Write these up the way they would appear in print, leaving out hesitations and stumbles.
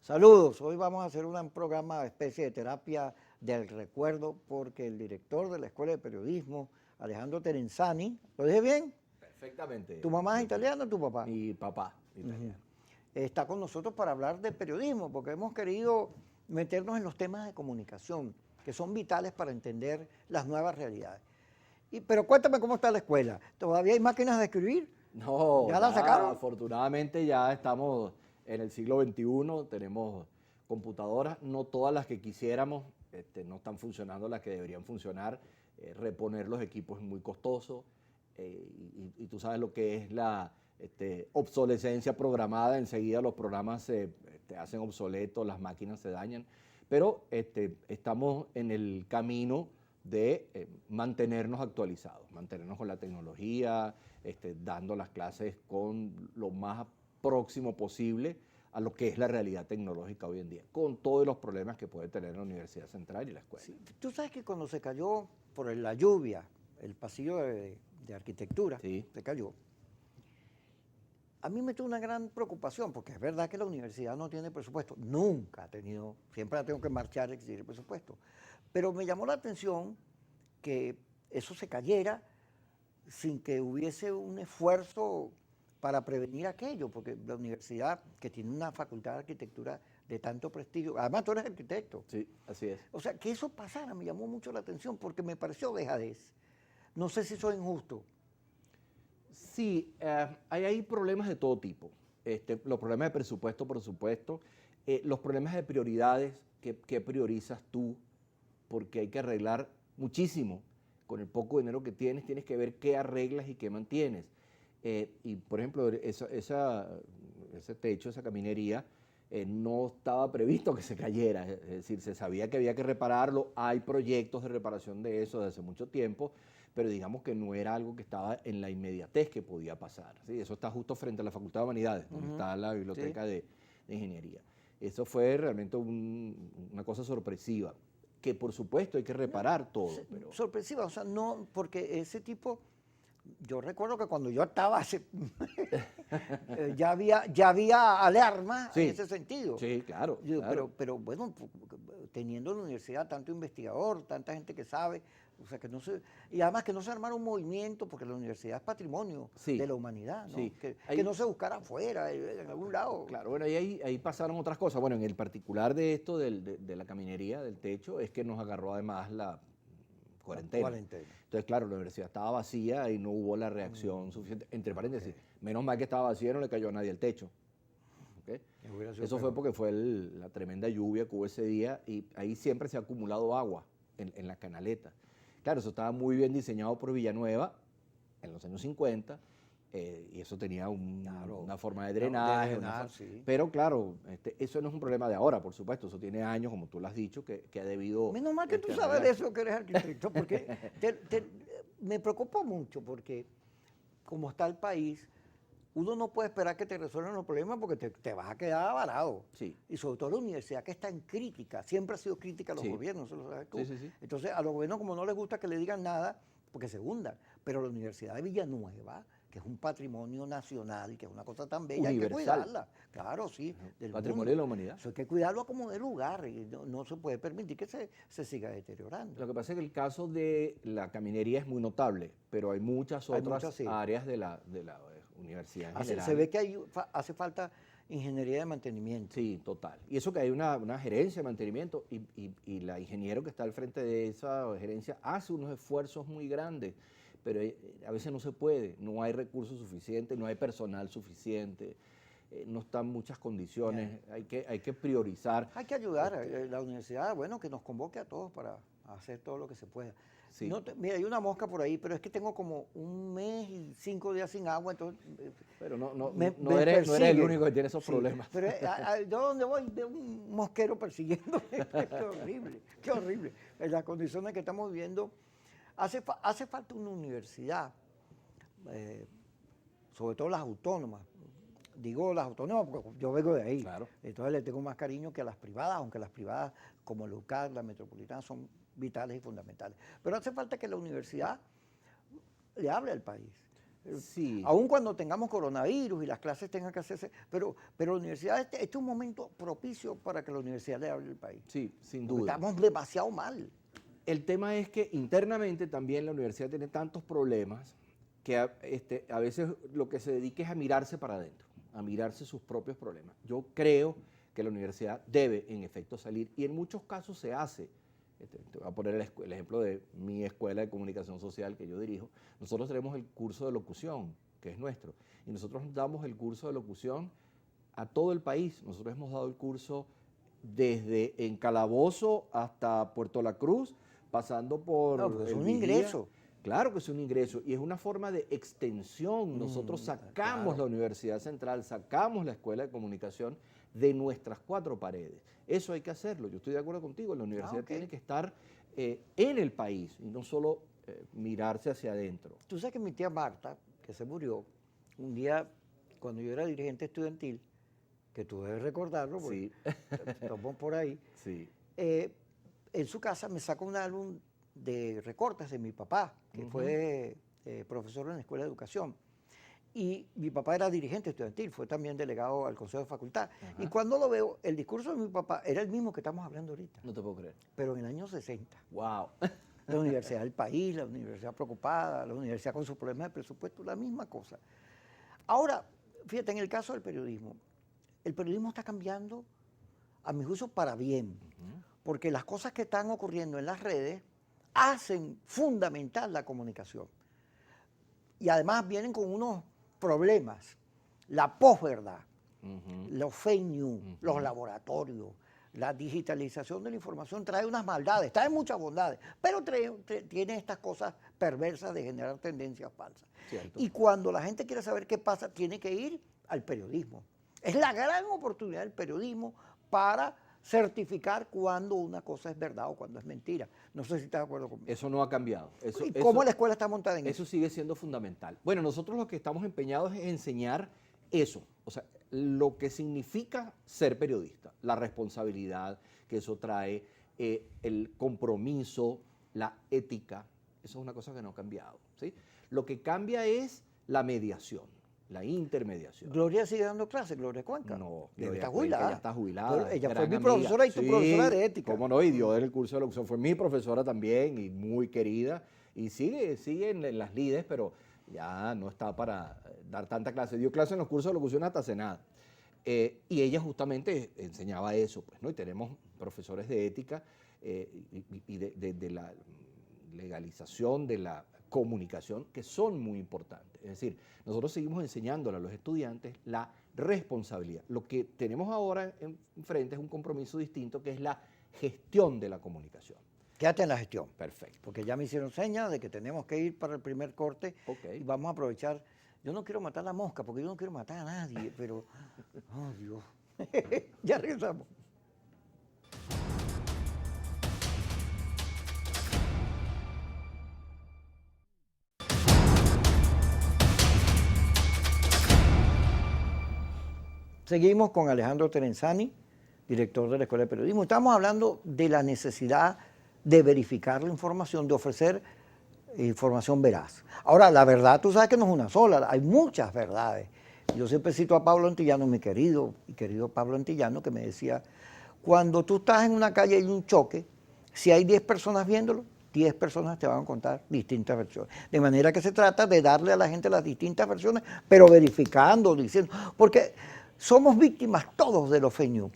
Saludos, hoy vamos a hacer un programa especie de terapia del recuerdo porque el director de la Escuela de Periodismo, Alejandro Terenzani, ¿lo dije bien? Perfectamente. ¿Tu mamá es italiana o tu papá? Mi papá, italiano. Está con nosotros para hablar de periodismo porque hemos querido meternos en los temas de comunicación que son vitales para entender las nuevas realidades. Pero cuéntame cómo está la escuela. ¿Todavía hay máquinas de escribir? No, ¿Ya la ya sacaron? afortunadamente ya estamos en el siglo XXI, tenemos computadoras, no todas las que quisiéramos, no están funcionando las que deberían funcionar. Reponer los equipos es muy costoso y tú sabes lo que es la obsolescencia programada, enseguida los programas se hacen obsoletos, las máquinas se dañan, pero estamos en el camino de mantenernos actualizados, mantenernos con la tecnología, dando las clases con lo más próximo posible a lo que es la realidad tecnológica hoy en día, con todos los problemas que puede tener la Universidad Central y la escuela. Sí. Tú sabes que cuando se cayó por la lluvia, el pasillo de arquitectura, Sí. se cayó. A mí me tuvo una gran preocupación, porque es verdad que la universidad no tiene presupuesto, nunca ha tenido, siempre la tengo que marchar a exigir presupuesto. Pero me llamó la atención que eso se cayera sin que hubiese un esfuerzo para prevenir aquello, porque la universidad, que tiene una facultad de arquitectura de tanto prestigio, además tú eres arquitecto, Sí, así es. o sea, que eso pasara me llamó mucho la atención porque me pareció dejadez. No sé si soy injusto. Sí, hay problemas de todo tipo. Los problemas de presupuesto, por supuesto. Los problemas de prioridades, ¿qué priorizas tú? Porque hay que arreglar muchísimo. Con el poco dinero que tienes, tienes que ver qué arreglas y qué mantienes. Y, por ejemplo, ese techo, esa caminería, no estaba previsto que se cayera. Es decir, se sabía que había que repararlo. Hay proyectos de reparación de eso desde hace mucho tiempo, pero digamos que no era algo que estaba en la inmediatez que podía pasar. ¿Sí? Eso está justo frente a la Facultad de Humanidades, donde está la biblioteca Sí. de Ingeniería. Eso fue realmente una cosa sorpresiva, que por supuesto hay que reparar todo. Pero Sorpresiva, o sea, no, porque ese tipo, yo recuerdo que cuando yo estaba ya había alarma en sí, ese sentido. sí, claro, Yo digo, claro. pero bueno, teniendo en la universidad tanto investigador, tanta gente que sabe, o sea, que no se, y además que no se armara un movimiento, porque la universidad es patrimonio de Sí, la humanidad, ¿no? sí. Que no se buscara afuera, en algún lado. Claro, bueno, ahí pasaron otras cosas. Bueno, en el particular de esto, de la caminería, del techo, es que nos agarró además la La cuarentena. cuarentena. Entonces, claro, la universidad estaba vacía y no hubo la reacción suficiente. Entre paréntesis, Ok. menos mal que estaba vacía y no le cayó a nadie el techo. ¿Ok? Hubiera sido Eso fue peor. porque fue la tremenda lluvia que hubo ese día y ahí siempre se ha acumulado agua en la canaleta. Claro, eso estaba muy bien diseñado por Villanueva en los años 50 y eso tenía Claro. una forma de No, de drenaje, drenar, sí. pero claro, eso no es un problema de ahora, por supuesto, eso tiene años, como tú lo has dicho, que ha debido Menos mal que tú sabes de arreglarse. eso, que eres arquitecto, porque me preocupa mucho, porque como está el país, uno no puede esperar que te resuelvan los problemas porque te vas a quedar varado. Sí, Y sobre todo la universidad que está en crítica, siempre ha sido crítica a los sí, gobiernos, eso lo sabes sí, tú. sí, sí. Entonces a los gobiernos como no les gusta que le digan nada, porque se hundan. Pero la Universidad de Villanueva, que es un patrimonio nacional, que es una cosa tan bella, hay que Universal, cuidarla. Claro, sí, del patrimonio de mundo. la humanidad. Eso hay que cuidarlo como de lugar y no se puede permitir que se siga deteriorando. Lo que pasa es que el caso de la caminería es muy notable, pero hay muchas Hay muchas, otras sí. áreas de la universidad en Se general. ve que hace falta ingeniería de mantenimiento. Sí, total. Y eso que hay una gerencia de mantenimiento y la ingeniero que está al frente de esa gerencia hace unos esfuerzos muy grandes, pero a veces no se puede, no hay recursos suficientes, no hay personal suficiente, no están muchas condiciones, hay que priorizar. Hay que ayudar a Este, la universidad, bueno, que nos convoque a todos para hacer todo lo que se pueda. sí, Mira, hay una mosca por ahí, pero es que tengo como un mes y 5 días sin agua, entonces pero no, no, me no eres, no eres el persigue. único que tiene esos Sí, problemas. pero yo donde voy veo un mosquero persiguiéndome. Qué horrible, qué horrible. En las condiciones que estamos viviendo, hace falta una universidad, eh, sobre todo las autónomas. Digo las autónomas porque yo vengo de ahí, Claro. entonces le tengo más cariño que a las privadas, aunque las privadas como la UCAD, la Metropolitana, son vitales y fundamentales. Pero hace falta que la universidad le hable al país. Sí. Aun cuando tengamos coronavirus y las clases tengan que hacerse, pero la universidad, este es un momento propicio para que la universidad le hable al país. Sí, sin Porque duda. estamos demasiado mal. El tema es que internamente también la universidad tiene tantos problemas que a veces lo que se dedica es a mirarse para adentro, a mirarse sus propios problemas. Yo creo que la universidad debe, en efecto, salir, y en muchos casos se hace. Te voy a poner el ejemplo de mi escuela de comunicación social que yo dirijo. Nosotros tenemos el curso de locución, que es nuestro, y nosotros damos el curso de locución a todo el país. Nosotros hemos dado el curso desde en Calabozo hasta Puerto La Cruz, pasando por No, pero es el un Vigía. ingreso. Claro que es un ingreso y es una forma de extensión. Nosotros sacamos claro. la Universidad Central, sacamos la Escuela de Comunicación de nuestras 4 paredes. Eso hay que hacerlo. Yo estoy de acuerdo contigo. La universidad ok. tiene que estar en el país y no solo mirarse hacia adentro. Tú sabes que mi tía Marta, que se murió, un día, cuando yo era dirigente estudiantil, que tú debes recordarlo, porque Sí. estamos por ahí, Sí. en su casa me sacó un álbum de recortes de mi papá, que fue profesor en la Escuela de Educación. Y mi papá era dirigente estudiantil, fue también delegado al Consejo de Facultad. Ajá. Y cuando lo veo, el discurso de mi papá era el mismo que estamos hablando ahorita, No te puedo creer. pero en el año 60. Wow. La universidad del país, la universidad preocupada, la universidad con sus problemas de presupuesto, la misma cosa. Ahora, fíjate, en el caso del periodismo, el periodismo está cambiando, a mi juicio, para bien, porque las cosas que están ocurriendo en las redes hacen fundamental la comunicación. Y además vienen con unos problemas, la posverdad, los fake news, los laboratorios, la digitalización de la información trae unas maldades, trae muchas bondades, pero tiene estas cosas perversas de generar tendencias falsas. Cierto. Y cuando la gente quiere saber qué pasa, tiene que ir al periodismo. Es la gran oportunidad del periodismo para certificar cuando una cosa es verdad o cuando es mentira. No sé si estás de acuerdo conmigo. Eso no ha cambiado. ¿Y cómo la escuela está montada en eso? Eso sigue siendo fundamental. Bueno, nosotros lo que estamos empeñados es enseñar eso, o sea, lo que significa ser periodista, la responsabilidad que eso trae, el compromiso, la ética, eso es una cosa que no ha cambiado, ¿sí? Lo que cambia es la mediación, la intermediación. Gloria sigue dando clases, Gloria Cuenca. No, Gloria está Cuenca jubilada. ya está jubilada. Pero ella fue gran mi amiga. profesora y tu Sí, profesora de ética. Cómo no, y dio en el curso de locución. Fue mi profesora también y muy querida. Y sigue en las lides, pero ya no está para dar tanta clase. Dio clase en los cursos de locución hasta hace nada. Y ella justamente enseñaba eso, pues, ¿no? Y tenemos profesores de ética y de la legalización de la comunicación que son muy importantes. Es decir, nosotros seguimos enseñándole a los estudiantes la responsabilidad. Lo que tenemos ahora enfrente es un compromiso distinto que es la gestión de la comunicación. Quédate en la gestión. Perfecto. Porque ya me hicieron señas de que tenemos que ir para el primer corte y vamos a aprovechar. Yo no quiero matar la mosca porque yo no quiero matar a nadie, pero... ¡Oh, Dios! Ya regresamos. Seguimos con Alejandro Terenzani, director de la Escuela de Periodismo. Estamos hablando de la necesidad de verificar la información, de ofrecer información veraz. Ahora, la verdad, tú sabes que no es una sola, hay muchas verdades. Yo siempre cito a Pablo Antillano, mi querido Pablo Antillano, que me decía, cuando tú estás en una calle y hay un choque, si hay 10 personas viéndolo, 10 personas te van a contar distintas versiones. De manera que se trata de darle a la gente las distintas versiones, pero verificando, diciendo, porque somos víctimas todos de los fake news.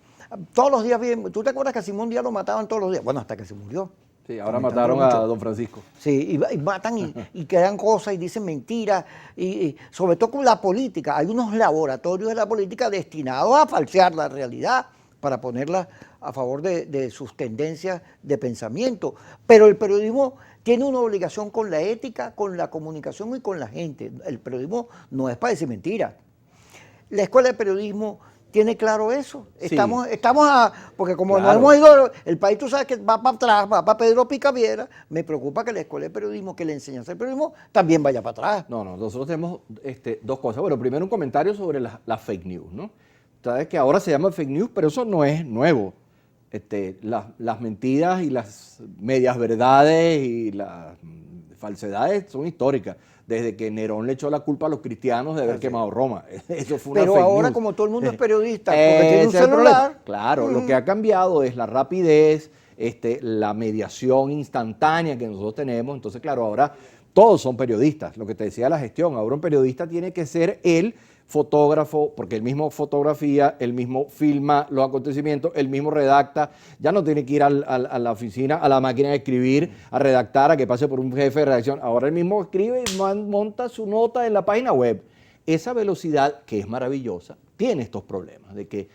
Todos los días, ¿tú te acuerdas que a Simón Díaz lo mataban todos los días? Bueno, hasta que se murió. Sí, ahora mataron a don Francisco. Sí, y matan y crean cosas y dicen mentiras, y sobre todo con la política. Hay unos laboratorios de la política destinados a falsear la realidad para ponerla a favor de sus tendencias de pensamiento. Pero el periodismo tiene una obligación con la ética, con la comunicación y con la gente. El periodismo no es para decir mentiras. La Escuela de Periodismo tiene claro eso. Sí. Porque como Claro. nos hemos ido, el país tú sabes que va para atrás, va para Pedro Picaviera, me preocupa que la Escuela de Periodismo, que la enseñanza de periodismo, también vaya para atrás. No, nosotros tenemos dos cosas. Bueno, primero un comentario sobre las fake news, ¿no? Sabes que ahora se llama fake news, pero eso no es nuevo. Las mentiras y las medias verdades y las falsedades son históricas. desde que Nerón le echó la culpa a los cristianos de haber quemado Roma. Eso fue una Pero fake ahora, news. como todo el mundo es periodista, porque tiene un Ese es el celular. problema. Claro, lo que ha cambiado es la rapidez, la mediación instantánea que nosotros tenemos. Entonces, claro, ahora todos son periodistas. Lo que te decía la gestión, ahora un periodista tiene que ser el fotógrafo, porque él mismo fotografía, él mismo filma los acontecimientos, él mismo redacta, ya no tiene que ir a la oficina, a la máquina de escribir, a redactar, a que pase por un jefe de redacción. Ahora él mismo escribe y monta su nota en la página web. Esa velocidad, que es maravillosa, tiene estos problemas de que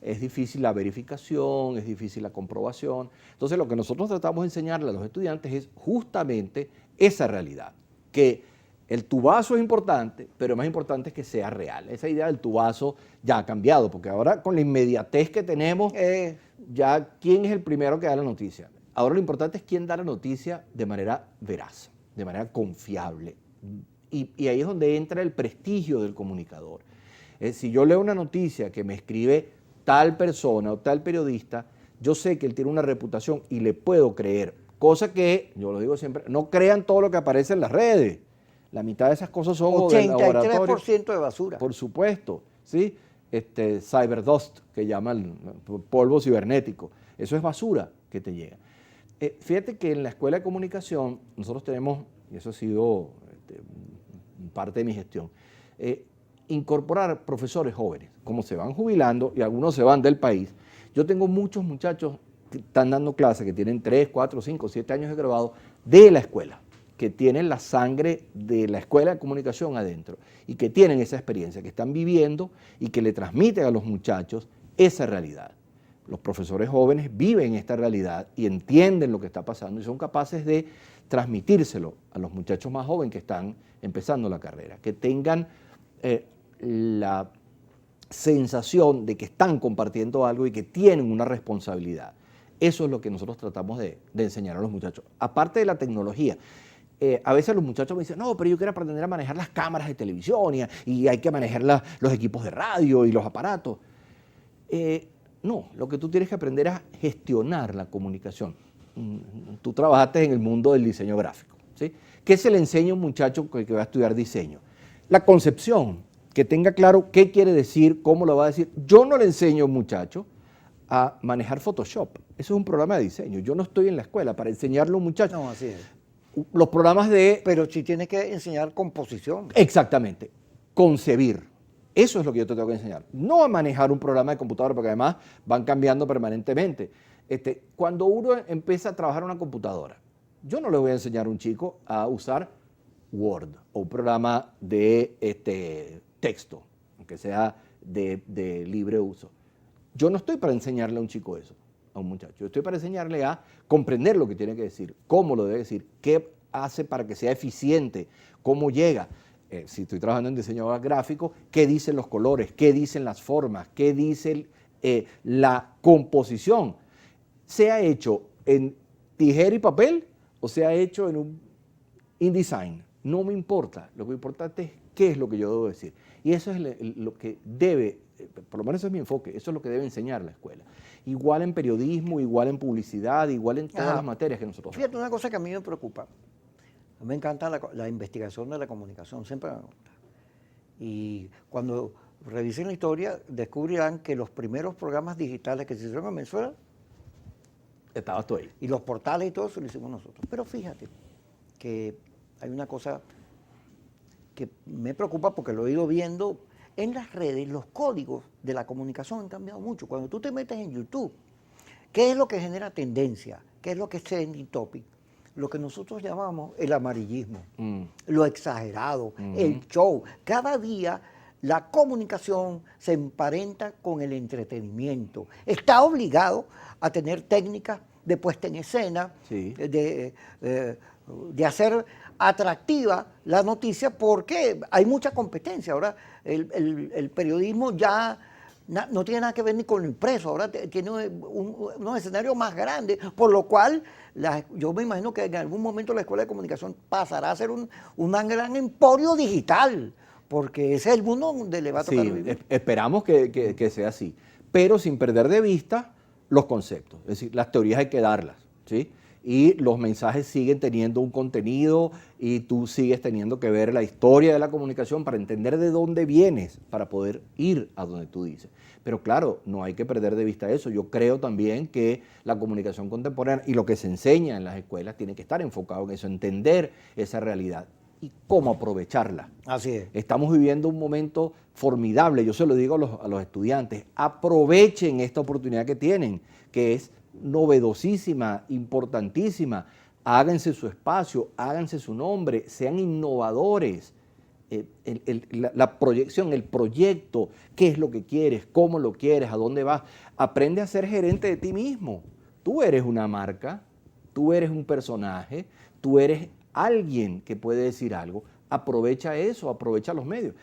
es difícil la verificación, es difícil la comprobación. Entonces, lo que nosotros tratamos de enseñarle a los estudiantes es justamente esa realidad, que el tubazo es importante, pero más importante es que sea real. Esa idea del tubazo ya ha cambiado, porque ahora con la inmediatez que tenemos, ya quién es el primero que da la noticia. Ahora lo importante es quién da la noticia de manera veraz, de manera confiable. Y ahí es donde entra el prestigio del comunicador. Si yo leo una noticia que me escribe tal persona o tal periodista, yo sé que él tiene una reputación y le puedo creer. Cosa que, yo lo digo siempre, no crean todo lo que aparece en las redes. La mitad de esas cosas son 83% de basura. Por supuesto, ¿sí? Cyberdust, que llaman polvo cibernético. Eso es basura que te llega. Fíjate que en la Escuela de Comunicación nosotros tenemos, y eso ha sido parte de mi gestión, incorporar profesores jóvenes. Como se van jubilando y algunos se van del país, yo tengo muchos muchachos que están dando clases, que tienen 3, 4, 5, 7 años de graduado de la escuela, que tienen la sangre de la Escuela de Comunicación adentro y que tienen esa experiencia, que están viviendo y que le transmiten a los muchachos esa realidad. Los profesores jóvenes viven esta realidad y entienden lo que está pasando y son capaces de transmitírselo a los muchachos más jóvenes que están empezando la carrera, que tengan la sensación de que están compartiendo algo y que tienen una responsabilidad. Eso es lo que nosotros tratamos de enseñar a los muchachos. Aparte de la tecnología, a veces los muchachos me dicen, no, pero yo quiero aprender a manejar las cámaras de televisión y hay que manejar los equipos de radio y los aparatos. No, lo que tú tienes que aprender es a gestionar la comunicación. Tú trabajaste en el mundo del diseño gráfico, ¿sí? ¿Qué se le enseña a un muchacho que va a estudiar diseño? La concepción, que tenga claro qué quiere decir, cómo lo va a decir. Yo no le enseño a un muchacho a manejar Photoshop. Eso es un programa de diseño. Yo no estoy en la escuela para enseñarle a un muchacho. No, así es. Los programas de... Pero sí tienes que enseñar composición. Exactamente. Concebir. Eso es lo que yo te tengo que enseñar. No a manejar un programa de computadora, porque además van cambiando permanentemente. Cuando uno empieza a trabajar en una computadora, yo no le voy a enseñar a un chico a usar Word o un programa de texto, aunque sea de libre uso. Yo no estoy para enseñarle a un chico eso, a un muchacho. Yo estoy para enseñarle a comprender lo que tiene que decir, cómo lo debe decir, qué hace para que sea eficiente, cómo llega. Si estoy trabajando en diseño gráfico, qué dicen los colores, qué dicen las formas, qué dice la composición. ¿Se ha hecho en tijera y papel o se ha hecho en un InDesign? No me importa. Lo que importante es qué es lo que yo debo decir. Y eso es lo que debe, por lo menos ese es mi enfoque, eso es lo que debe enseñar la escuela. Igual en periodismo, igual en publicidad, igual en todas las materias que nosotros Fíjate, una cosa que a mí me preocupa. A mí me encanta la investigación de la comunicación, siempre me gusta. Y cuando revisen la historia, descubrirán que los primeros programas digitales que se hicieron en Venezuela, estabas tú ahí. Y los portales y todo eso lo hicimos nosotros. Pero fíjate que hay una cosa que me preocupa porque lo he ido viendo en las redes, los códigos de la comunicación han cambiado mucho. Cuando tú te metes en YouTube, ¿qué es lo que genera tendencia? ¿Qué es lo que es trending topic? Lo que nosotros llamamos el amarillismo, lo exagerado, el show. Cada día la comunicación se emparenta con el entretenimiento. Está obligado a tener técnicas de puesta en escena, sí, de hacer atractiva la noticia porque hay mucha competencia. Ahora el periodismo ya no tiene nada que ver ni con lo impreso, ahora tiene unos escenarios más grandes, por lo cual yo me imagino que en algún momento la Escuela de Comunicación pasará a ser un gran emporio digital, porque ese es el mundo donde le va a tocar vivir. Esperamos que sea así, pero sin perder de vista los conceptos, es decir, las teorías hay que darlas, ¿sí? y los mensajes siguen teniendo un contenido y tú sigues teniendo que ver la historia de la comunicación para entender de dónde vienes, para poder ir a donde tú dices. Pero claro, no hay que perder de vista eso. Yo creo también que la comunicación contemporánea y lo que se enseña en las escuelas tiene que estar enfocado en eso, entender esa realidad y cómo aprovecharla. Así es. Estamos viviendo un momento formidable, yo se lo digo a los estudiantes, aprovechen esta oportunidad que tienen, que es novedosísima, importantísima. Háganse su espacio, háganse su nombre, sean innovadores. La proyección, el proyecto, qué es lo que quieres, cómo lo quieres, a dónde vas. Aprende a ser gerente de ti mismo. Tú eres una marca, tú eres un personaje, tú eres alguien que puede decir algo. Aprovecha eso, aprovecha los medios.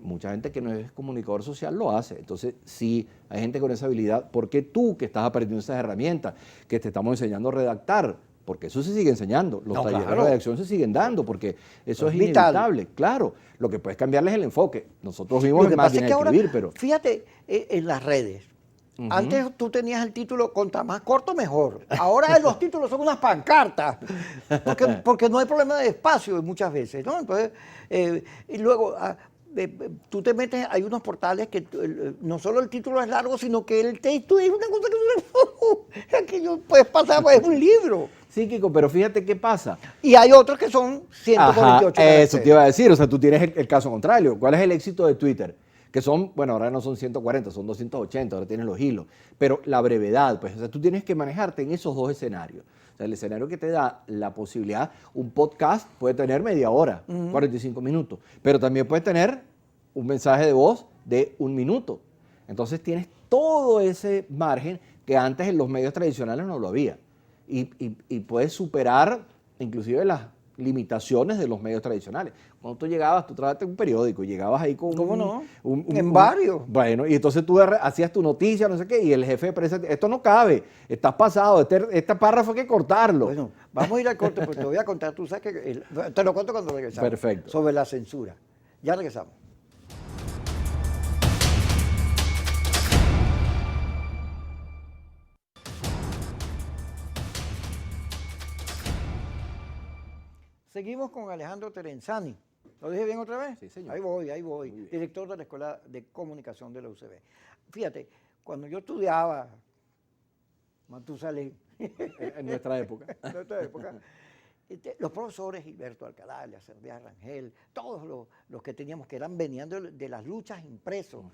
Mucha gente que no es comunicador social lo hace. Entonces, sí, hay gente con esa habilidad. ¿Por qué tú, que estás aprendiendo esas herramientas, que te estamos enseñando a redactar? Porque eso se sigue enseñando. Los talleres de redacción se siguen dando, porque eso es inevitable. Claro, lo que puedes cambiarles es el enfoque. Nosotros vimos que más pasa bien es que ahora, escribir, pero... fíjate, en las redes, antes tú tenías el título, contra más corto mejor. Ahora los títulos son unas pancartas, porque no hay problema de espacio muchas veces, ¿no? Entonces, y luego tú te metes, hay unos portales que no solo el título es largo, sino que el texto es una cosa que yo puedes pasar, es un libro. Sí, Kiko, pero fíjate qué pasa. Y hay otros que son 148 caracteres. Eso te iba a decir, o sea, tú tienes el caso contrario. ¿Cuál es el éxito de Twitter? Que son, bueno, ahora no son 140, son 280, ahora tienes los hilos. Pero la brevedad, pues, o sea, tú tienes que manejarte en esos dos escenarios. O sea, el escenario que te da la posibilidad, un podcast puede tener media hora, 45 minutos, pero también puede tener un mensaje de voz de 1 minuto. Entonces tienes todo ese margen que antes en los medios tradicionales no lo había. Y puedes superar inclusive las limitaciones de los medios tradicionales. Cuando tú llegabas, tú trabajaste en un periódico, llegabas ahí con ¿Cómo no? En varios. Bueno, y entonces tú hacías tu noticia, no sé qué, y el jefe de prensa, esto no cabe, estás pasado, este párrafo hay que cortarlo. Bueno, vamos a ir al corte, porque te voy a contar, tú sabes que, te lo cuento cuando regresamos. Perfecto. Sobre la censura. Ya regresamos. Seguimos con Alejandro Terenzani. ¿Lo dije bien otra vez? Sí, señor. Ahí voy. Director de la Escuela de Comunicación de la UCB. Fíjate, cuando yo estudiaba, Matusalén, En nuestra época. los profesores Gilberto Alcalá, Eliezer Díaz Rangel, todos los que teníamos, que venían de las luchas impresos,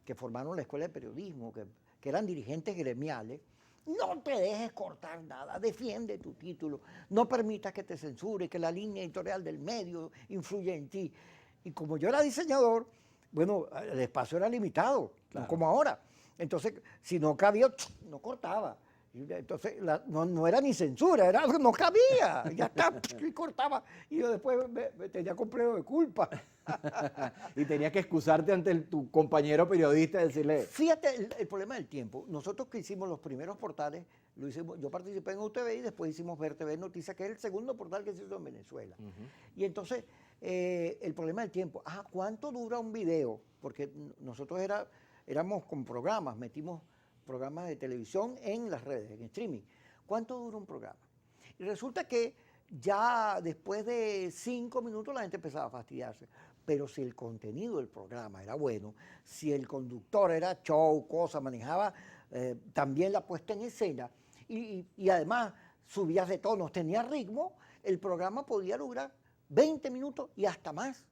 que formaron la Escuela de Periodismo, que eran dirigentes gremiales. No te dejes cortar nada, defiende tu título, no permitas que te censure, que la línea editorial del medio influya en ti. Y como yo era diseñador, bueno, el espacio era limitado, claro, no como ahora. Entonces, si no cabía, no cortaba. Entonces, no era ni censura, no cabía, ya está, y cortaba. Y yo después me tenía complejo de culpa. Y tenías que excusarte ante tu compañero periodista y decirle... Fíjate el problema del tiempo. Nosotros que hicimos los primeros portales, lo hicimos, yo participé en UTV y después hicimos Ver TV Noticias, que es el segundo portal que se hizo en Venezuela. Y entonces, el problema del tiempo. ¿Cuánto dura un video? Porque nosotros éramos con programas, metimos programas de televisión en las redes, en streaming. ¿Cuánto dura un programa? Y resulta que ya después de 5 minutos la gente empezaba a fastidiarse. Pero si el contenido del programa era bueno, si el conductor era show, cosa, manejaba también la puesta en escena y además subías de tonos, tenía ritmo, el programa podía durar 20 minutos y hasta más.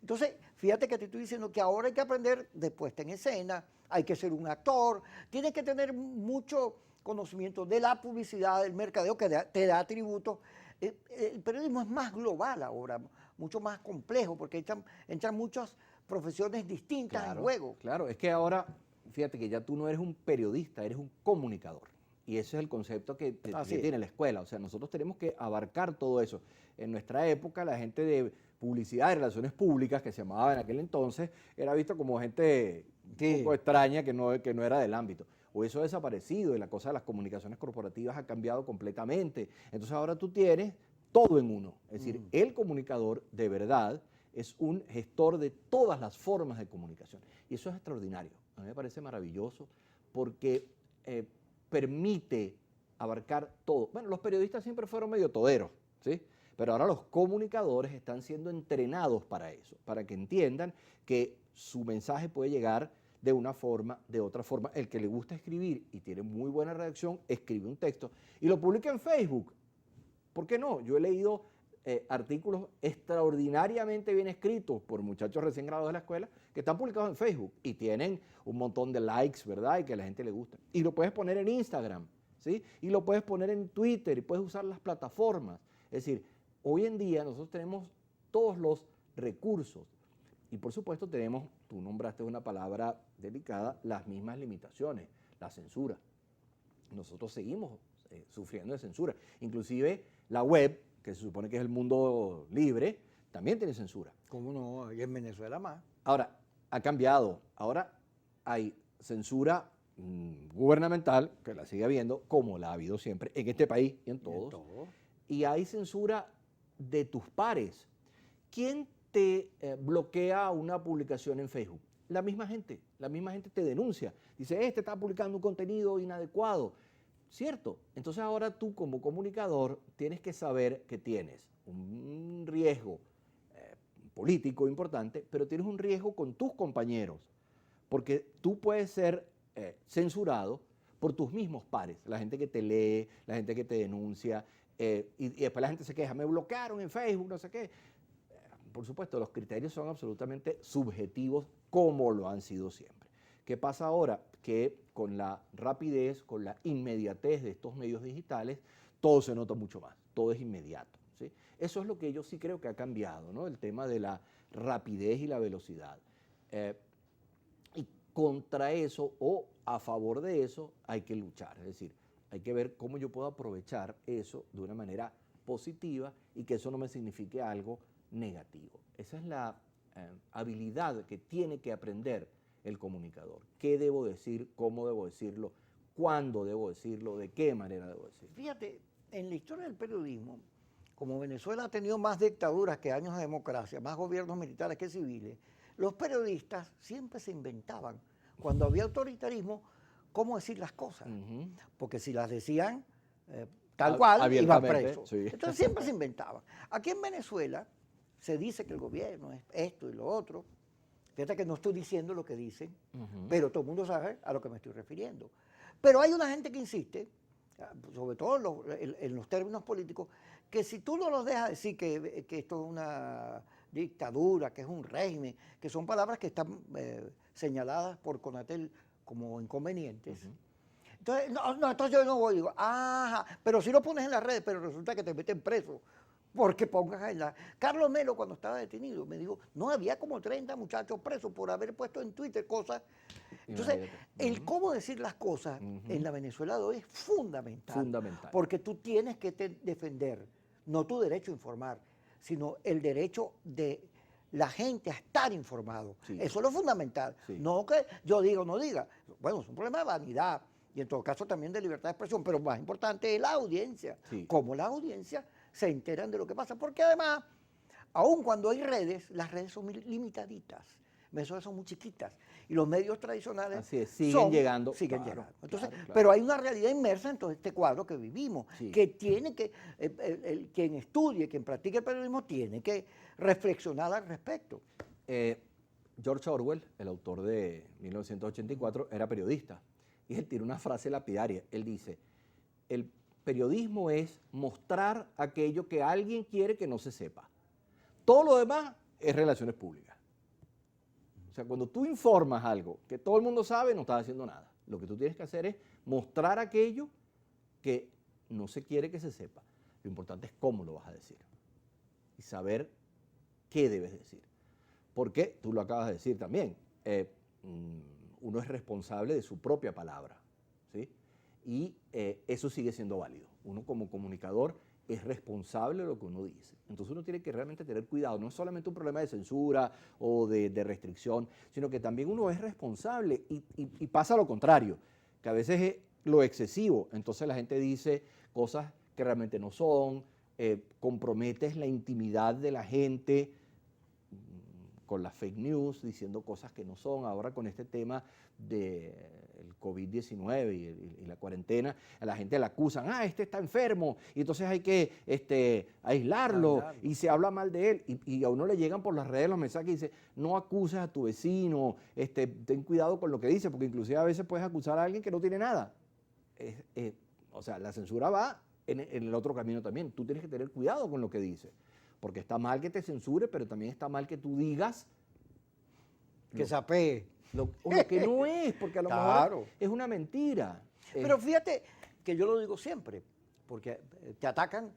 Entonces, fíjate que te estoy diciendo que ahora hay que aprender de puesta en escena, hay que ser un actor, tienes que tener mucho conocimiento de la publicidad, del mercadeo, que te da atributos. El periodismo es más global ahora, mucho más complejo, porque entran muchas profesiones distintas en juego. Claro, es que ahora, fíjate que ya tú no eres un periodista, eres un comunicador. Y ese es el concepto que tiene la escuela. O sea, nosotros tenemos que abarcar todo eso. En nuestra época, la gente de publicidad y relaciones públicas, que se llamaba en aquel entonces, era visto como gente un poco extraña que no era del ámbito. O eso ha desaparecido y la cosa de las comunicaciones corporativas ha cambiado completamente. Entonces ahora tú tienes todo en uno. Es decir, el comunicador de verdad es un gestor de todas las formas de comunicación. Y eso es extraordinario. A mí me parece maravilloso porque permite abarcar todo. Bueno, los periodistas siempre fueron medio toderos, ¿sí? Pero ahora los comunicadores están siendo entrenados para eso, para que entiendan que su mensaje puede llegar de una forma, de otra forma. El que le gusta escribir y tiene muy buena redacción, escribe un texto y lo publica en Facebook. ¿Por qué no? Yo he leído artículos extraordinariamente bien escritos por muchachos recién graduados de la escuela que están publicados en Facebook y tienen un montón de likes, ¿verdad? Y que a la gente le gusta. Y lo puedes poner en Instagram, ¿sí? Y lo puedes poner en Twitter y puedes usar las plataformas. Es decir, hoy en día nosotros tenemos todos los recursos y por supuesto tenemos, tú nombraste una palabra delicada, las mismas limitaciones, la censura. Nosotros seguimos sufriendo de censura. Inclusive la web, que se supone que es el mundo libre, también tiene censura. ¿Cómo no? Y en Venezuela más. Ahora, ha cambiado. Ahora hay censura gubernamental, que la sigue habiendo, como la ha habido siempre en este país y en todos. Y hay censura de tus pares. ¿Quién te bloquea una publicación en Facebook? La misma gente te denuncia. Dice, este está publicando un contenido inadecuado. ¿Cierto? Entonces ahora tú como comunicador tienes que saber que tienes un riesgo político importante, pero tienes un riesgo con tus compañeros, porque tú puedes ser censurado por tus mismos pares, la gente que te lee, la gente que te denuncia, y después la gente se queja, me bloquearon en Facebook, no sé qué. Por supuesto, los criterios son absolutamente subjetivos, como lo han sido siempre. ¿Qué pasa ahora? Que con la rapidez, con la inmediatez de estos medios digitales, todo se nota mucho más, todo es inmediato, ¿sí? Eso es lo que yo sí creo que ha cambiado, ¿no? El tema de la rapidez y la velocidad. Y contra eso o a favor de eso hay que luchar, es decir, hay que ver cómo yo puedo aprovechar eso de una manera positiva y que eso no me signifique algo negativo. Esa es la habilidad que tiene que aprender el comunicador. ¿Qué debo decir? ¿Cómo debo decirlo? ¿Cuándo debo decirlo? ¿De qué manera debo decirlo? Fíjate, en la historia del periodismo, como Venezuela ha tenido más dictaduras que años de democracia, más gobiernos militares que civiles, los periodistas siempre se inventaban, cuando había autoritarismo, cómo decir las cosas. Porque si las decían tal cual, iban presos. Sí. Entonces siempre se inventaban. Aquí en Venezuela se dice que el gobierno es esto y lo otro. Fíjate que no estoy diciendo lo que dicen, pero todo el mundo sabe a lo que me estoy refiriendo. Pero hay una gente que insiste, sobre todo en los términos políticos, que si tú no los dejas decir que esto es una dictadura, que es un régimen, que son palabras que están señaladas por Conatel como inconvenientes. Entonces, entonces yo no voy, digo, ajá, pero si lo pones en las redes, pero resulta que te meten preso. Porque pongas en la... Carlos Melo, cuando estaba detenido, me dijo, no, había como 30 muchachos presos por haber puesto en Twitter cosas. Entonces, el cómo decir las cosas en la Venezuela de hoy es fundamental. Porque tú tienes que defender, no tu derecho a informar, sino el derecho de la gente a estar informado. Sí. Eso es lo fundamental. Sí. No que yo diga o no diga. Bueno, es un problema de vanidad y en todo caso también de libertad de expresión, pero más importante es la audiencia. Sí. Cómo la audiencia se enteran de lo que pasa, porque además, aun cuando hay redes, las redes son limitaditas, Venezuela son muy chiquitas, y los medios tradicionales siguen llegando. Entonces, claro. Pero hay una realidad inmersa en todo este cuadro que vivimos, que tiene que, quien estudie, quien practique el periodismo, tiene que reflexionar al respecto. George Orwell, el autor de 1984, era periodista, y él tiene una frase lapidaria, él dice, el periodismo es mostrar aquello que alguien quiere que no se sepa. Todo lo demás es relaciones públicas. O sea, cuando tú informas algo que todo el mundo sabe, no estás haciendo nada. Lo que tú tienes que hacer es mostrar aquello que no se quiere que se sepa. Lo importante es cómo lo vas a decir y saber qué debes decir. Porque, tú lo acabas de decir también, uno es responsable de su propia palabra, ¿sí? Y eso sigue siendo válido. Uno como comunicador es responsable de lo que uno dice. Entonces uno tiene que realmente tener cuidado. No es solamente un problema de censura o de restricción, sino que también uno es responsable y pasa lo contrario, que a veces es lo excesivo. Entonces la gente dice cosas que realmente no son, comprometes la intimidad de la gente con las fake news, diciendo cosas que no son. Ahora con este tema del COVID-19 y la cuarentena, a la gente la acusan, este está enfermo, y entonces hay que aislarlo, y se habla mal de él, y a uno le llegan por las redes los mensajes que dicen, no acuses a tu vecino, ten cuidado con lo que dice, porque inclusive a veces puedes acusar a alguien que no tiene nada. O sea, la censura va en el otro camino también. Tú tienes que tener cuidado con lo que dices, porque está mal que te censure, pero también está mal que tú digas que se apee. Lo que no es, porque a lo mejor es una mentira. Pero fíjate que yo lo digo siempre, porque te atacan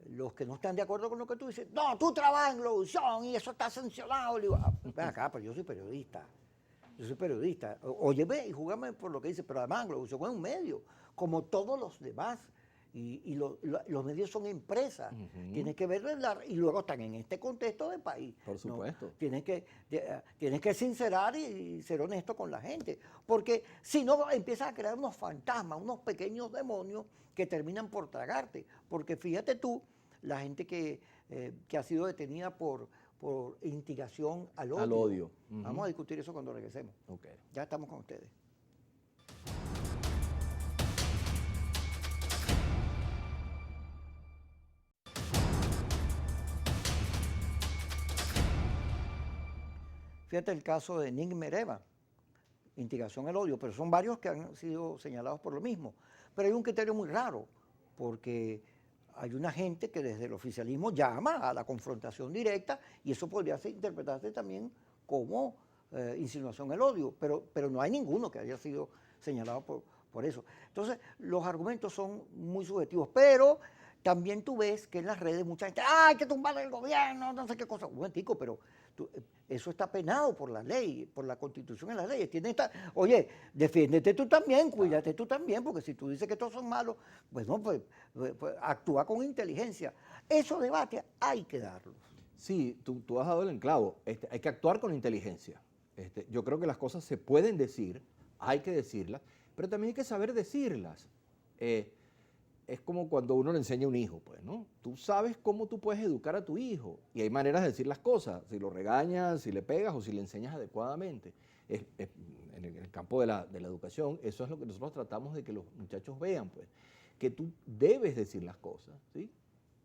los que no están de acuerdo con lo que tú dices. No, tú trabajas en Globovisión y eso está sancionado. Le digo, ven acá, pero yo soy periodista. Yo soy periodista. Óyeme y júgame por lo que dice, pero además Globovisión es un medio, como todos los demás. Y los medios son empresas. Tienes que ver, y luego están en este contexto de país. Por supuesto. ¿No? Tienes que sincerar y ser honesto con la gente. Porque si no, empiezas a crear unos fantasmas, unos pequeños demonios que terminan por tragarte. Porque fíjate tú, la gente que ha sido detenida por instigación al odio. Al odio. Vamos a discutir eso cuando regresemos. Okay. Ya estamos con ustedes. Fíjate el caso de Nick Mereva, instigación al odio, pero son varios que han sido señalados por lo mismo. Pero hay un criterio muy raro, porque hay una gente que desde el oficialismo llama a la confrontación directa y eso podría interpretarse también como insinuación al odio, pero no hay ninguno que haya sido señalado por eso. Entonces, los argumentos son muy subjetivos, pero también tú ves que en las redes mucha gente, hay que tumbar el gobierno, no sé qué cosa. Un momentico, pero eso está penado por la ley, por la Constitución y las leyes. Oye, defiéndete tú también, cuídate tú también, porque si tú dices que todos son malos, pues no, pues actúa con inteligencia. Esos debates hay que darlos. Sí, tú has dado el enclavo. Hay que actuar con inteligencia. Yo creo que las cosas se pueden decir, hay que decirlas, pero también hay que saber decirlas. Es como cuando uno le enseña a un hijo, pues, ¿no? Tú sabes cómo tú puedes educar a tu hijo y hay maneras de decir las cosas, si lo regañas, si le pegas o si le enseñas adecuadamente. En el campo de la educación, eso es lo que nosotros tratamos de que los muchachos vean, pues, que tú debes decir las cosas, ¿sí?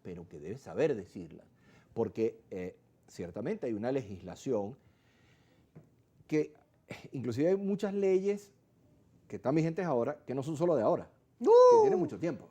Pero que debes saber decirlas, porque ciertamente hay una legislación que, inclusive hay muchas leyes que están vigentes ahora, que no son solo de ahora, que tienen mucho tiempo.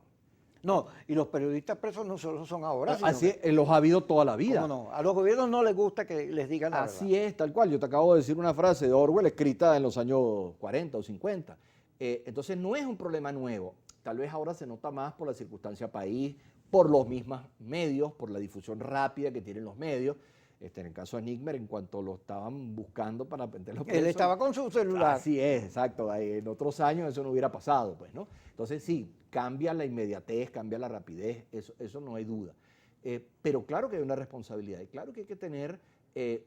No, y los periodistas presos no solo son ahora. Así los ha habido toda la vida. ¿Cómo no? A los gobiernos no les gusta que les digan la verdad. Así es, tal cual. Yo te acabo de decir una frase de Orwell escrita en los años 40 o 50. Entonces no es un problema nuevo. Tal vez ahora se nota más por la circunstancia país, por los mismos medios, por la difusión rápida que tienen los medios. En el caso de Nickmer, en cuanto lo estaban buscando para meterlo preso. Él estaba con su celular. Así es, exacto. En otros años eso no hubiera pasado, pues, ¿no? Entonces sí, cambia la inmediatez, cambia la rapidez, eso no hay duda. Pero claro que hay una responsabilidad y claro que hay que tener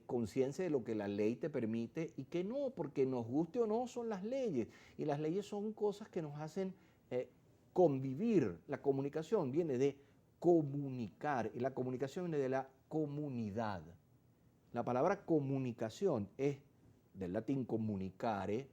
conciencia de lo que la ley te permite y que no, porque nos guste o no, son las leyes. Y las leyes son cosas que nos hacen convivir. La comunicación viene de comunicar y la comunicación viene de la comunidad. La palabra comunicación es del latín comunicare,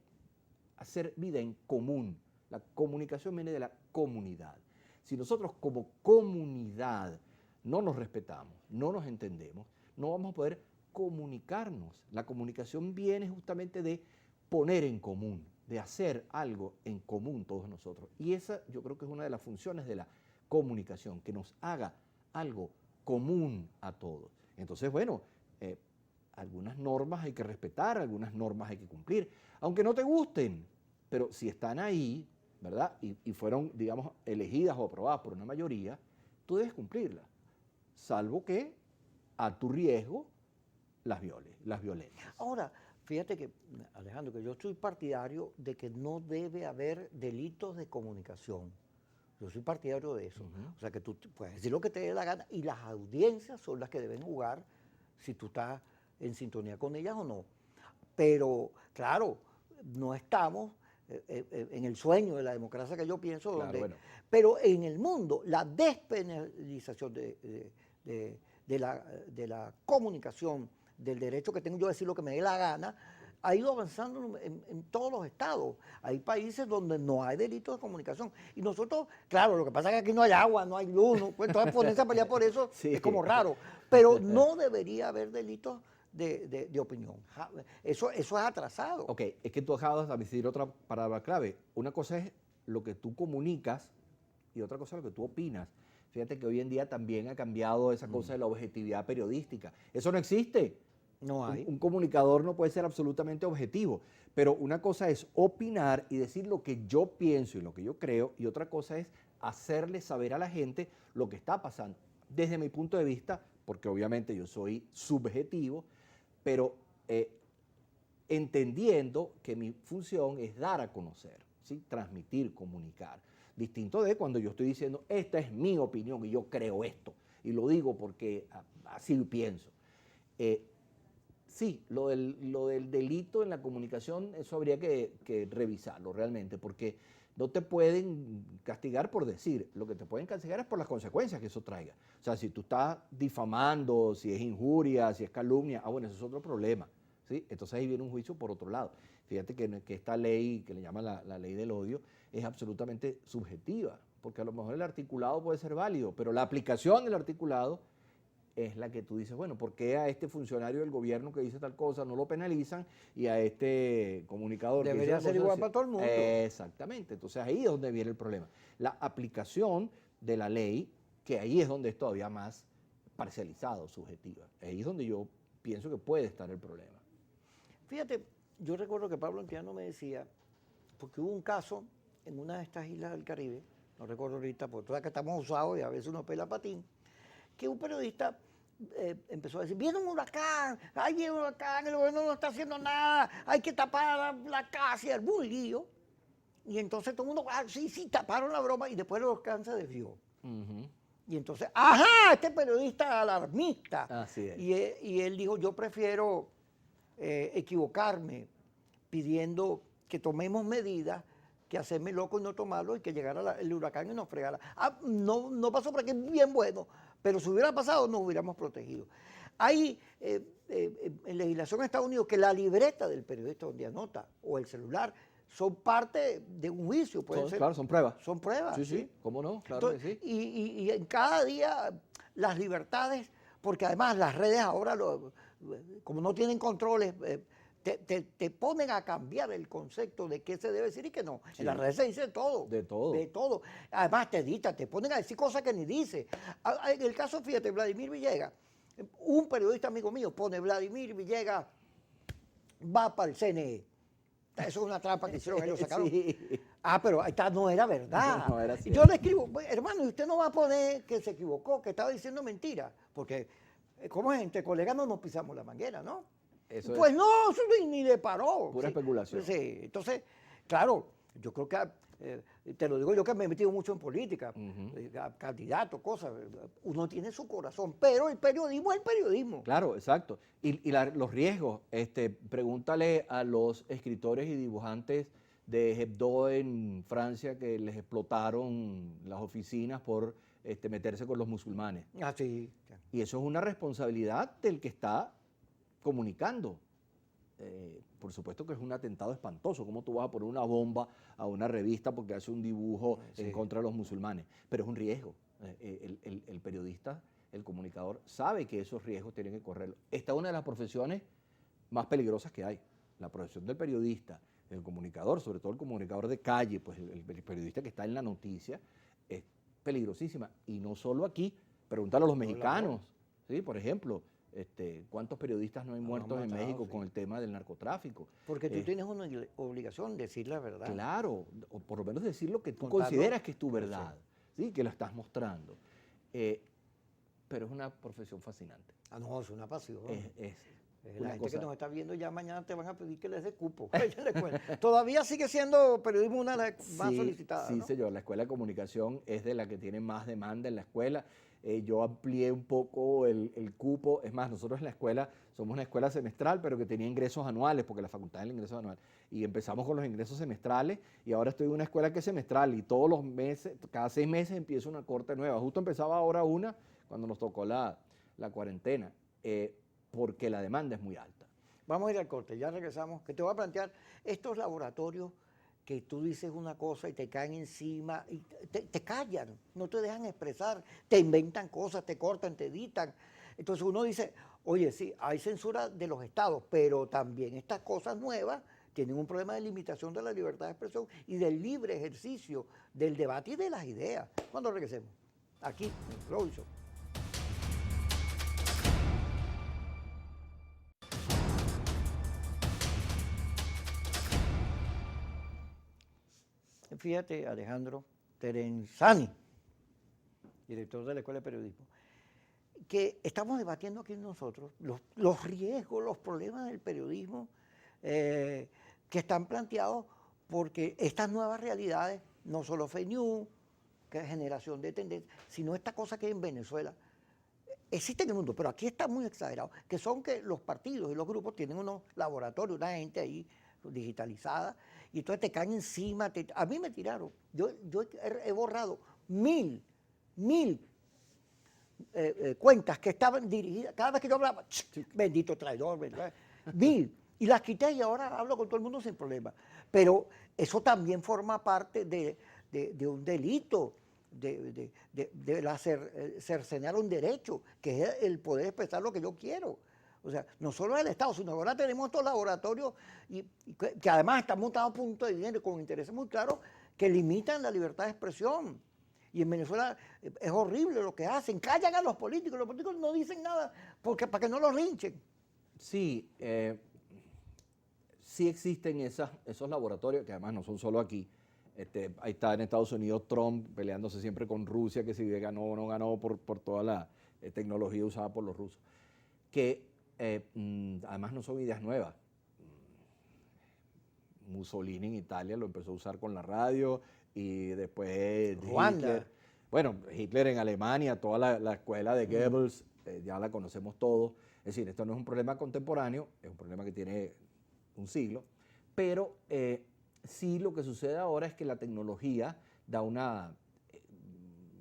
hacer vida en común. La comunicación viene de la comunidad. Si nosotros como comunidad no nos respetamos, no nos entendemos, no vamos a poder comunicarnos. La comunicación viene justamente de poner en común, de hacer algo en común todos nosotros. Y esa yo creo que es una de las funciones de la comunicación, que nos haga algo común a todos. Entonces, bueno, algunas normas hay que respetar, algunas normas hay que cumplir, aunque no te gusten, pero si están ahí, ¿verdad? Y fueron, digamos, elegidas o aprobadas por una mayoría, tú debes cumplirlas, salvo que a tu riesgo las violentas. Ahora, fíjate que, Alejandro, que yo soy partidario de que no debe haber delitos de comunicación. Yo soy partidario de eso. O sea, que tú puedes decir lo que te dé la gana y las audiencias son las que deben jugar si tú estás en sintonía con ellas o no. Pero, claro, no estamos en el sueño de la democracia que yo pienso, Claro, donde, bueno. pero en el mundo la despenalización de la comunicación, del derecho que tengo yo a decir lo que me dé la gana, ha ido avanzando en todos los estados. Hay países donde no hay delitos de comunicación. Y nosotros, claro, lo que pasa es que aquí no hay agua, no hay luz, no, pues entonces ponerse a pelear por eso Sí. es como raro. Pero no debería haber delitos de opinión. Eso es atrasado. Ok, es que tú acabas de decir otra palabra clave. Una cosa es lo que tú comunicas y otra cosa es lo que tú opinas. Fíjate que hoy en día también ha cambiado esa cosa de la objetividad periodística. Eso no existe. No hay. Un comunicador no puede ser absolutamente objetivo, pero una cosa es opinar y decir lo que yo pienso y lo que yo creo, y otra cosa es hacerle saber a la gente lo que está pasando. Desde mi punto de vista, porque obviamente yo soy subjetivo, pero entendiendo que mi función es dar a conocer, ¿sí? Transmitir, comunicar. Distinto de cuando yo estoy diciendo, esta es mi opinión y yo creo esto, y lo digo porque así pienso. Sí, lo del delito en la comunicación, eso habría que revisarlo realmente, porque no te pueden castigar por decir, lo que te pueden castigar es por las consecuencias que eso traiga. O sea, si tú estás difamando, si es injuria, si es calumnia, bueno, eso es otro problema, ¿sí? Entonces ahí viene un juicio por otro lado. Fíjate que esta ley, que le llaman la ley del odio, es absolutamente subjetiva, porque a lo mejor el articulado puede ser válido, pero la aplicación del articulado es la que tú dices, bueno, ¿por qué a este funcionario del gobierno que dice tal cosa no lo penalizan y a este comunicador debería ser igual para todo el mundo? Exactamente, entonces ahí es donde viene el problema. La aplicación de la ley, que ahí es donde es todavía más parcializado, subjetiva. Ahí es donde yo pienso que puede estar el problema. Fíjate, yo recuerdo que Pablo Antiano me decía, porque hubo un caso en una de estas islas del Caribe, no recuerdo ahorita, porque todas que estamos usados y a veces uno pela patín, que un periodista empezó a decir, viene un huracán, ahí viene un huracán, el gobierno no está haciendo nada, hay que tapar la casa y algún lío. Y entonces todo el mundo, sí, taparon la broma y después el huracán se desvió. Y entonces, este periodista alarmista. Así es. Y él dijo, yo prefiero equivocarme pidiendo que tomemos medidas que hacerme loco y no tomarlo y que llegara el huracán y nos fregara. No pasó porque es bien bueno, pero si hubiera pasado nos hubiéramos protegido. Hay en legislación de Estados Unidos que la libreta del periodista donde anota o el celular son parte de un juicio. Claro, son pruebas. Son pruebas. Sí, ¿cómo no? Claro. Entonces, que sí. Y en cada día las libertades, porque además las redes ahora, como no tienen controles, te ponen a cambiar el concepto de qué se debe decir y qué no. Sí. En las redes se dice todo. De todo. De todo. Además te editan, te ponen a decir cosas que ni dice. En el caso, fíjate, Vladimir Villegas, un periodista amigo mío pone Vladimir Villegas va para el CNE. Eso es una trampa que hicieron ellos, sacaron. Sí. Pero esta no era verdad. No era yo le escribo, hermano, ¿y usted no va a poner que se equivocó, que estaba diciendo mentira? Porque, como es, entre colegas no nos pisamos la manguera, ¿no? Eso pues es. No, eso ni le paró. Pura especulación. Sí, entonces, claro, yo creo que, te lo digo yo que me he metido mucho en política, candidato, cosas. Uno tiene su corazón, pero el periodismo es el periodismo. Claro, exacto. Y los riesgos, pregúntale a los escritores y dibujantes de Hebdo en Francia que les explotaron las oficinas por meterse con los musulmanes. Sí. Y eso es una responsabilidad del que está comunicando. Por supuesto que es un atentado espantoso. ¿Cómo tú vas a poner una bomba a una revista porque hace un dibujo en contra de los musulmanes? Pero es un riesgo. El periodista, el comunicador, sabe que esos riesgos tienen que correrlo. Esta es una de las profesiones más peligrosas que hay. La profesión del periodista, el comunicador, sobre todo el comunicador de calle, pues el periodista que está en la noticia, es peligrosísima. Y no solo aquí, pregúntale a los mexicanos, ¿sí? Por ejemplo, ¿cuántos periodistas no hay muertos en México con el tema del narcotráfico? Porque tú tienes una obligación de decir la verdad. Claro, o por lo menos decir lo que tú consideras que es tu verdad, ¿sí? Que la estás mostrando. Pero es una profesión fascinante. No, es una pasión. La gente cosa... que nos está viendo ya mañana te van a pedir que les dé cupo. Todavía sigue siendo periodismo una de las más solicitadas. Sí, ¿no? señor. La escuela de comunicación es de la que tiene más demanda en la escuela. Yo amplié un poco el cupo. Es más, nosotros en la escuela somos una escuela semestral, pero que tenía ingresos anuales, porque la facultad es el ingreso anual. Y empezamos con los ingresos semestrales y ahora estoy en una escuela que es semestral y todos los meses, cada 6 meses empieza una corte nueva. Justo empezaba ahora una cuando nos tocó la cuarentena. Porque la demanda es muy alta. Vamos a ir al corte, ya regresamos, que te voy a plantear estos laboratorios que tú dices una cosa y te caen encima y te callan, no te dejan expresar, te inventan cosas, te cortan, te editan. Entonces uno dice, oye, sí, hay censura de los estados, pero también estas cosas nuevas tienen un problema de limitación de la libertad de expresión y del libre ejercicio del debate y de las ideas. Cuando regresemos, aquí, en Flow Show. Fíjate, Alejandro Terenzani, director de la Escuela de Periodismo, que estamos debatiendo aquí nosotros los riesgos, los problemas del periodismo que están planteados porque estas nuevas realidades, no solo fake news, que es generación de tendencias, sino esta cosa que hay en Venezuela, existe en el mundo, pero aquí está muy exagerado, que son que los partidos y los grupos tienen unos laboratorios, una gente ahí digitalizada, y entonces te caen encima, a mí me tiraron, yo he borrado mil cuentas que estaban dirigidas, cada vez que yo hablaba, bendito traidor, ¿verdad? Y las quité y ahora hablo con todo el mundo sin problema. Pero eso también forma parte de un delito, de cercenar un derecho, que es el poder expresar lo que yo quiero. O sea, no solo el Estado, sino ahora tenemos estos laboratorios que además están montados a punto de dinero con intereses muy claros que limitan la libertad de expresión. Y en Venezuela es horrible lo que hacen, callan a los políticos no dicen nada para que no los linchen. Sí, sí existen esos laboratorios, que además no son solo aquí. Ahí está en Estados Unidos Trump peleándose siempre con Rusia, que si ganó o no ganó por toda la tecnología usada por los rusos. Que además no son ideas nuevas. Mussolini en Italia lo empezó a usar con la radio y después Ruanda. Hitler. Bueno, Hitler en Alemania, toda la escuela de Goebbels, ya la conocemos todos. Es decir, esto no es un problema contemporáneo, es un problema que tiene un siglo, pero sí lo que sucede ahora es que la tecnología da una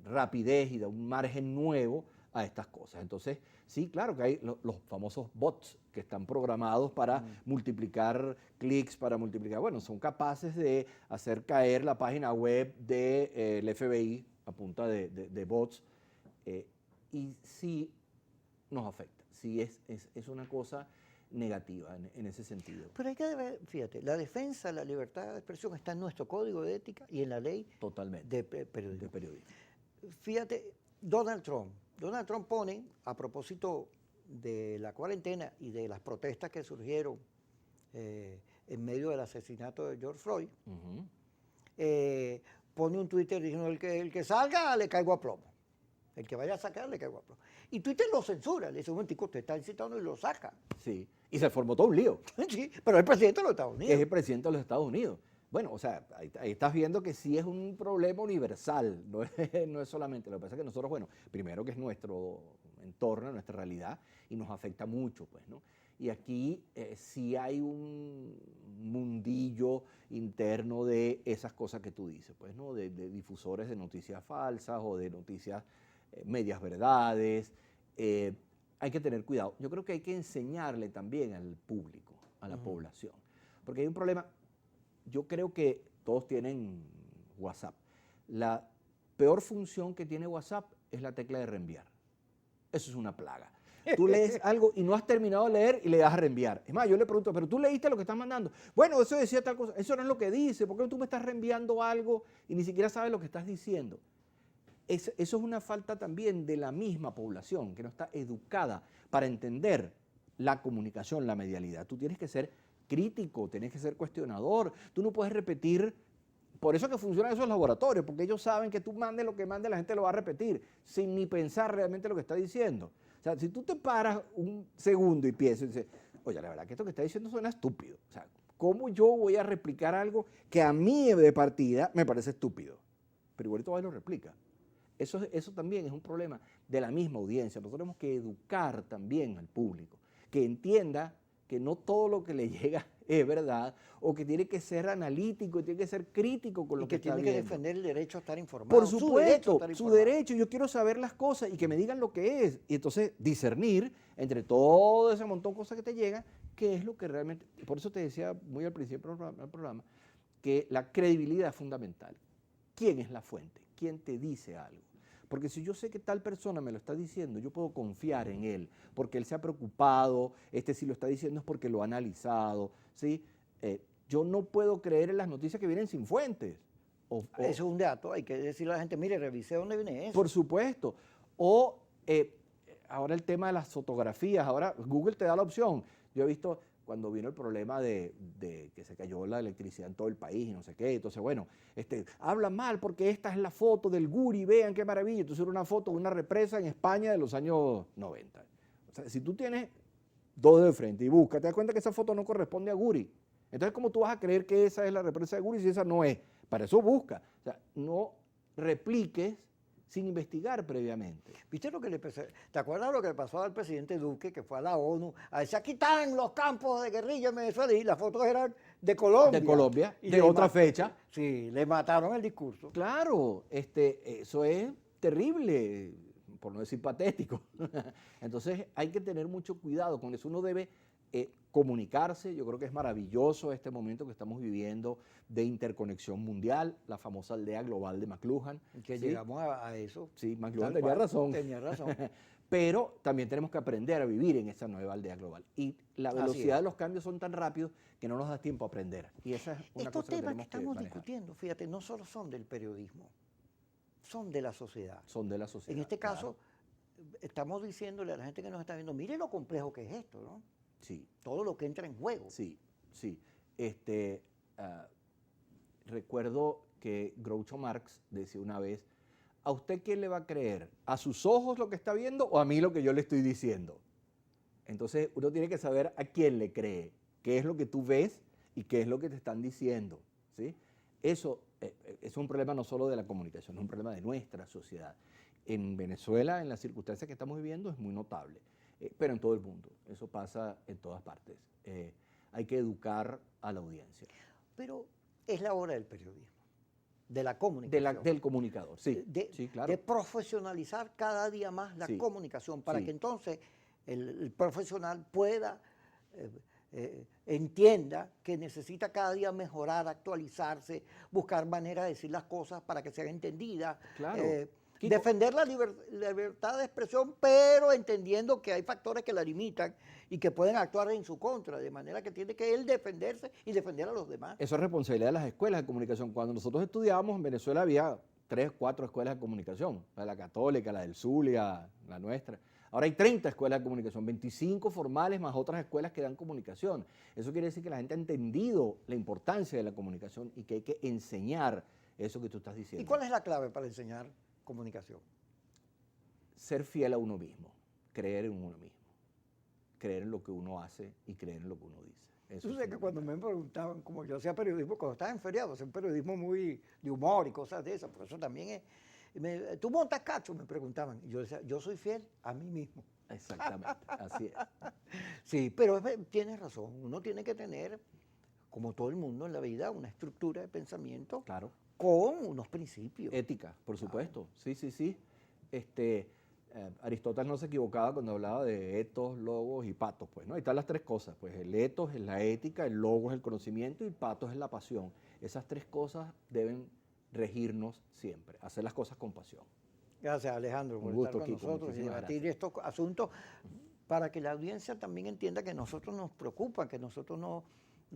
rapidez y da un margen nuevo a estas cosas. Entonces, sí, claro que hay los famosos bots que están programados para multiplicar clics, para multiplicar, bueno, son capaces de hacer caer la página web del FBI a punta de bots, y sí nos afecta, sí es una cosa negativa en ese sentido. Pero hay que ver, fíjate, la defensa de la libertad de expresión está en nuestro código de ética y en la ley Totalmente, de periodismo. periodismo. Fíjate, Donald Trump pone, a propósito de la cuarentena y de las protestas que surgieron en medio del asesinato de George Floyd, pone un Twitter diciendo, el que salga le caigo a plomo. El que vaya a sacar le caigo a plomo. Y Twitter lo censura, le dice, un momentico, usted está incitando y lo saca. Sí, y se formó todo un lío. Sí, pero es el presidente de los Estados Unidos. Es el presidente de los Estados Unidos. Bueno, o sea, ahí estás viendo que sí es un problema universal, no es solamente, lo que pasa es que nosotros, bueno, primero que es nuestro entorno, nuestra realidad, y nos afecta mucho, pues, ¿no? Y aquí sí hay un mundillo interno de esas cosas que tú dices, pues, ¿no? De difusores de noticias falsas o de noticias medias verdades. Hay que tener cuidado. Yo creo que hay que enseñarle también al público, a la población, porque hay un problema. Yo creo que todos tienen WhatsApp. La peor función que tiene WhatsApp es la tecla de reenviar. Eso es una plaga. Tú lees algo y no has terminado de leer y le das a reenviar. Es más, yo le pregunto, ¿pero tú leíste lo que estás mandando? Bueno, eso decía tal cosa. Eso no es lo que dice. ¿Por qué tú me estás reenviando algo y ni siquiera sabes lo que estás diciendo? Eso es una falta también de la misma población, que no está educada para entender la comunicación, la medialidad. Tú tienes que ser crítico, tienes que ser cuestionador. Tú no puedes repetir. Por eso que funcionan esos laboratorios, porque ellos saben que tú mandes lo que mandes, la gente lo va a repetir, sin ni pensar realmente lo que está diciendo. O sea, si tú te paras un segundo y piensas y dices, oye, la verdad que esto que está diciendo suena estúpido. O sea, ¿cómo yo voy a replicar algo que a mí de partida me parece estúpido? Pero igualito va y lo replica. Eso también es un problema de la misma audiencia. Nosotros tenemos que educar también al público, que entienda que no todo lo que le llega es verdad, o que tiene que ser analítico, tiene que ser crítico con lo que está viendo. Y que tiene que defender el derecho a estar informado. Por supuesto, su derecho, yo quiero saber las cosas y que me digan lo que es. Y entonces discernir entre todo ese montón de cosas que te llegan, qué es lo que realmente, por eso te decía muy al principio del programa, que la credibilidad es fundamental. ¿Quién es la fuente? ¿Quién te dice algo? Porque si yo sé que tal persona me lo está diciendo, yo puedo confiar en él, porque él se ha preocupado, si lo está diciendo es porque lo ha analizado, ¿sí? Yo no puedo creer en las noticias que vienen sin fuentes. Eso es un dato, hay que decirle a la gente, mire, revise dónde viene eso. Por supuesto. Ahora el tema de las fotografías, ahora Google te da la opción. Yo he visto cuando vino el problema de que se cayó la electricidad en todo el país y no sé qué, entonces bueno, hablan mal porque esta es la foto del Guri, vean qué maravilla, entonces era una foto de una represa en España de los años 90. O sea, si tú tienes dos de frente y buscas, te das cuenta que esa foto no corresponde a Guri. Entonces, ¿cómo tú vas a creer que esa es la represa de Guri si esa no es? Para eso busca. O sea, no repliques sin investigar previamente. ¿Viste lo que le pasó? ¿Te acuerdas lo que le pasó al presidente Duque, que fue a la ONU a decir, aquí están los campos de guerrilla en Venezuela, y las fotos eran de Colombia? De Colombia, y de otra fecha. Sí, le mataron el discurso. Claro, eso es terrible, por no decir patético. Entonces hay que tener mucho cuidado con eso. Uno debe comunicarse. Yo creo que es maravilloso este momento que estamos viviendo de interconexión mundial, la famosa aldea global de McLuhan. Que ¿sí? llegamos a eso. Sí, McLuhan tenía razón. Tenía razón. Pero también tenemos que aprender a vivir en esa nueva aldea global. Y la velocidad de los cambios son tan rápidos que no nos da tiempo a aprender. Y esa es una Estos cosa temas que que estamos manejar. discutiendo, fíjate, no solo son del periodismo, son de la sociedad. Son de la sociedad. En este caso, claro. Estamos diciéndole a la gente que nos está viendo, mire lo complejo que es esto, ¿no? Sí. Todo lo que entra en juego. Sí, sí. Recuerdo que Groucho Marx decía una vez, ¿a usted quién le va a creer? ¿A sus ojos lo que está viendo o a mí lo que yo le estoy diciendo? Entonces uno tiene que saber a quién le cree, qué es lo que tú ves y qué es lo que te están diciendo, ¿sí? Eso es un problema no solo de la comunicación, es un problema de nuestra sociedad. En Venezuela, en las circunstancias que estamos viviendo, es muy notable, pero en todo el mundo, eso pasa en todas partes. Hay que educar a la audiencia. Pero es la hora del periodismo, de la comunicación. Del comunicador, sí, sí, claro. De profesionalizar cada día más la comunicación para que entonces el profesional pueda, entienda que necesita cada día mejorar, actualizarse, buscar maneras de decir las cosas para que sean entendidas. Claro. Defender la libertad de expresión, pero entendiendo que hay factores que la limitan y que pueden actuar en su contra, de manera que tiene que él defenderse y defender a los demás. Eso es responsabilidad de las escuelas de comunicación. Cuando nosotros estudiábamos, en Venezuela había 3, 4 escuelas de comunicación, la Católica, la del Zulia, la nuestra. Ahora hay 30 escuelas de comunicación, 25 formales más otras escuelas que dan comunicación. Eso quiere decir que la gente ha entendido la importancia de la comunicación y que hay que enseñar eso que tú estás diciendo. ¿Y cuál es la clave para enseñar comunicación? Ser fiel a uno mismo, creer en uno mismo, creer en lo que uno hace y creer en lo que uno dice. Eso Tú sabes que cuando me preguntaban, como yo hacía periodismo, cuando estaba en feriado, hacía un periodismo muy de humor y cosas de esas, por eso también es. ¿Tú montas cacho? Me preguntaban. Y yo decía, yo soy fiel a mí mismo. Exactamente, así es. Sí, pero tienes razón, uno tiene que tener, como todo el mundo en la vida, una estructura de pensamiento. Claro. Con unos principios. Ética, por supuesto. Sí, sí, sí. Aristóteles no se equivocaba cuando hablaba de etos, logos y patos, pues, ¿no? Ahí están las 3 cosas, pues el etos es la ética, el logos es el conocimiento y el patos es la pasión. Esas 3 cosas deben regirnos siempre, hacer las cosas con pasión. Gracias, Alejandro, por estar con nosotros y debatir estos asuntos para que la audiencia también entienda que nosotros nos preocupa, que nosotros no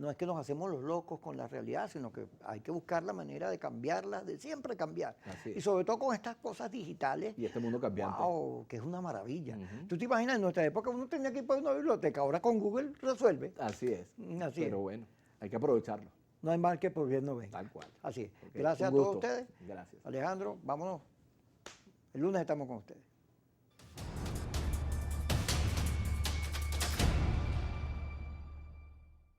es que nos hacemos los locos con la realidad, sino que hay que buscar la manera de cambiarla, de siempre cambiar. Y sobre todo con estas cosas digitales. Y este mundo cambiante. ¡Wow! Que es una maravilla. Tú te imaginas, en nuestra época uno tenía que ir para una biblioteca, ahora con Google resuelve. Así es. Así Pero bueno, hay que aprovecharlo. No hay mal que por bien no venga. Tal cual. Así es. Okay. Gracias a todos ustedes. Gracias. Alejandro, vámonos. El lunes estamos con ustedes.